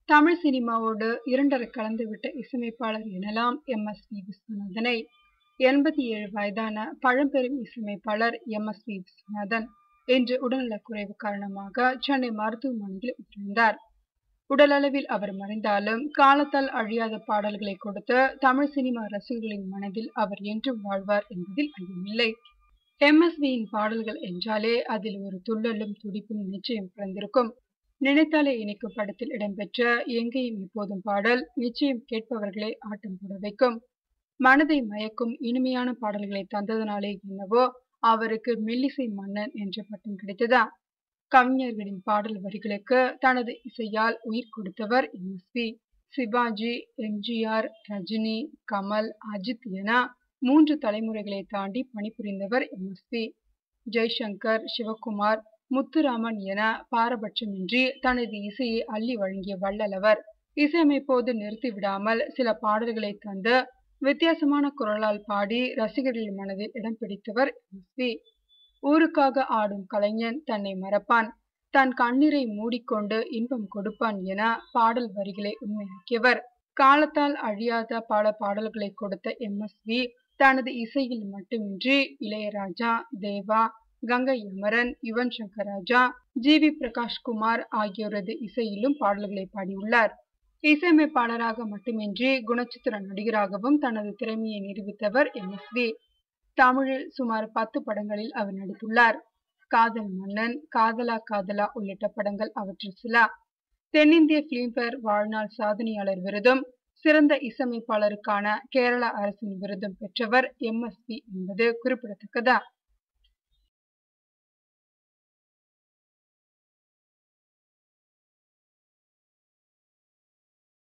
தமிழ் சினிமாவோடு இரண்டரை கலந்துவிட்ட இசையமைப்பாளர் எனலாம் எம்.எஸ்.வி. விஸ்வநாதனை. 87 வயதான பழம்பெரும் இசையமைப்பாளர் எம்.எஸ்.வி. விஸ்வநாதன் இன்று உடல்நலக்குறைவு காரணமாக சென்னை மருத்துவமனையில் உயிரிழந்தார். உடலளவில் அவர் மறைந்தாலும் காலத்தால் அழியாத பாடல்களை கொடுத்து தமிழ் சினிமா ரசிகர்களின் மனதில் அவர் என்றும் வாழ்வார் என்பதில் ஐயமில்லை. எம்.எஸ்.வியின் பாடல்கள் என்றாலே அதில் ஒரு துள்ளலும் துடிப்பும் நிச்சயம் பிறந்திருக்கும். நினைத்தாலே இனிக்கும் படத்தில் இடம்பெற்ற எங்கேயும் இப்போதும் பாடல் நிச்சயம் கேட்பவர்களை ஆட்டம் போட வைக்கும். மனதை மயக்கும் இனிமையான பாடல்களை தந்ததனாலே என்னவோ அவருக்கு மெல்லிசை மன்னன் என்ற பட்டம் கிடைத்ததா. கவிஞர்களின் பாடல் வரிகளுக்கு தனது இசையால் உயிர் கொடுத்தவர் எம்.எஸ்.வி. சிவாஜி, எம்.ஜி.ஆர்., ரஜினி, கமல், அஜித் என 3 தலைமுறைகளை தாண்டி பணிபுரிந்தவர் எம்.எஸ்.வி. ஜெய்சங்கர், சிவகுமார், முத்துராமன் என பாரபட்சமின்றி தனது இசையை அள்ளி வழங்கிய வள்ளலவர். இசையமைப்போது நிறுத்திவிடாமல் சில பாடல்களை தந்து வித்தியாசமான குரலால் பாடி ரசிகர்கள் மனதில் இடம் பிடித்தவர் எம்.எஸ்.வி. ஊருக்காக ஆடும் கலைஞன் தன்னை மறப்பான், தன் கண்ணீரை மூடிக்கொண்டு இன்பம் கொடுப்பான் என பாடல் வரிகளை உண்மையாக்கியவர். காலத்தால் அழியாத பல பாடல்களை கொடுத்த எம்.எஸ்.வி. தனது இசையில் மட்டுமின்றி இளையராஜா, தேவா, கங்கை அமரன், யுவன் சங்கர் ராஜா, ஜி.வி. பிரகாஷ்குமார் ஆகியோரது இசையிலும் பாடல்களை பாடியுள்ளார். இசையமைப்பாளராக மட்டுமின்றி குணச்சித்திர நடிகராகவும் தனது திறமையை நிரூபித்தவர் எம்.எஸ்.வி. தமிழில் சுமார் 10 படங்களில் அவர் நடித்துள்ளார். காதல் மன்னன், காதலா காதலா உள்ளிட்ட படங்கள் அவற்றில் சில. தென்னிந்திய பிலிம்பேர் வாழ்நாள் சாதனையாளர் விருதும் சிறந்த இசையமைப்பாளருக்கான கேரள அரசின் விருதும் பெற்றவர் எம்.எஸ்.வி. என்பது குறிப்பிடத்தக்கது.